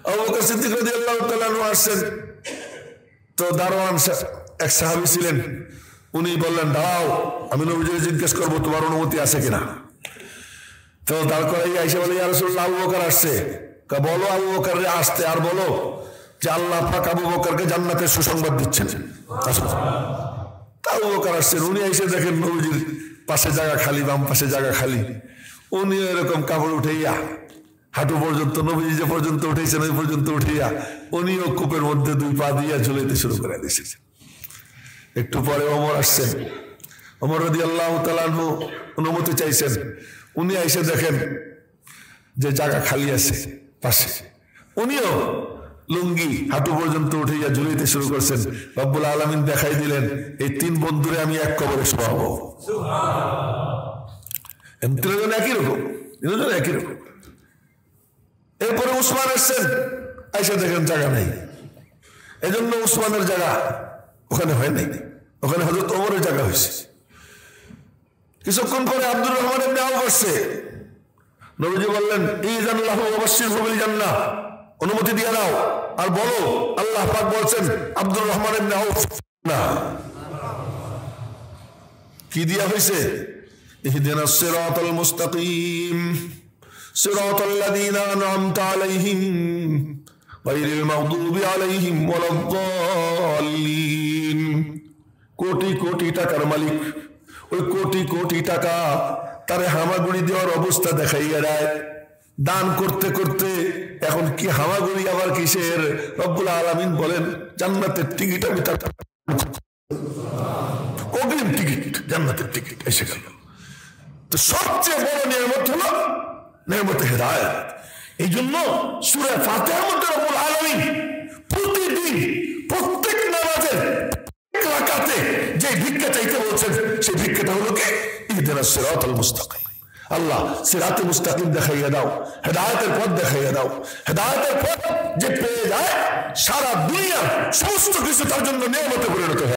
[SPEAKER 1] আবু বকর সিদ্দিক রাদিয়াল্লাহু তাআলা আনহু আসছেন। তো দারোয়ান এক সাহাবী ছিলেন, উনি বললেন, দাঁড়াও, আমি নবীজিকে জিজ্ঞেস করবো তোমার অনুমতি আছে কিনা। তো দাঁড় করাইয়া এসে বলে, ইয়া রাসূলুল্লাহ, আবু বকর আসছে। বলো আবু বকর আসতে, আর বলো যে আল্লাহ পাক আবু বকরকে জান্নাতের সুসংবাদ দিচ্ছেন। আবু বকর আসছেন, উনি এসে দেখেন নবীজির পাশে জায়গা খালি, বাম পাশে জায়গা খালি। উনি এরকম কাপড় উঠাইয়া হাঁটু পর্যন্ত, নবীজি যে পর্যন্ত উঠেছেন ওই পর্যন্ত উঠাইয়া উনিও কূপের মধ্যে দুই পা দিয়া ঝুলাইতে শুরু করে দিয়েছেন। একটু পরে ওমর আসছেন। ওমর রাদিয়াল্লাহু তাআলা আনহু অনুমতি চাইছেন। উনি এসে দেখেন যে জায়গা খালি আছে পাশে, উনিও লুঙ্গি হাঁটু পর্যন্ত উঠাইয়া ঝুলাইতে শুরু করছেন। রব্বুল আলামিন দেখাই দিলেন, এই তিন বন্ধুরে আমি এক কবরে শোয়াবো। তিনজন একই রকম, তিনজন একই রকম। এরপরে উসমান এসছেন, এসে দেখেন জায়গা নেই। এজন্য উসমানের জায়গা ওখানে হয় নাই, ওখানে হযরত ওমরের জায়গা হয়েছে। কিছুক্ষণ পরে আব্দুর রহমান ইবনে আউফ আসছে। নবীজি বললেন, ইযান লাহু ওয়া বাশশিরহু বিল জান্নাহ, অনুমতি দিয়ে দাও আর বলো আল্লাহ পাক বলছেন আব্দুর রহমান ইবনে আউফ না। কি দিয়া হয়েছে? ইহদিনাস সিরাতাল মুস্তাকিম সিরাতাল লাযীনা আন'আমতা আলাইহিম গায়রিল মাগদুবি আলাইহিম ওয়ালাদ-দাল্লিন। কোটি কোটি টাকার মালিক, ওই কোটি কোটি টাকা তারে হামাগুড়ি দেওয়ার অবস্থা দেখাইয়া দেয়। দান করতে করতে এখন কি হামাগুড়ি আবার কিসের? রব্বুল আলামিন বলেন, জান্নাতের টিকিট আমি তার অগ্রিম টিকিট, জান্নাতের টিকিট এসে গেল। তো সবচেয়ে বড় নিয়ামত হলো নিয়ামতে হেদায়েত। এই জন্য সূরা ফাতিহার মধ্যে রব্বুল আলামিন প্রতিদিন প্রত্যেক নামাজের রাকাতে যে ভিক্ষা চাইতে বলছেন, সেই ভিক্ষাটা হলো কি? ইহদিনাস সিরাতাল মুস্তাকিম। আল্লাহ সিরাতে মুস্তাকিম দেখাইয়া দাও, হেদায়েতের পথ দেখাইয়া দাও। হেদায়েতের পথ যে পেয়ে যায়, সারা দুনিয়ার সমস্ত কিছু তার জন্য নিয়ামতে পরিণত হয়।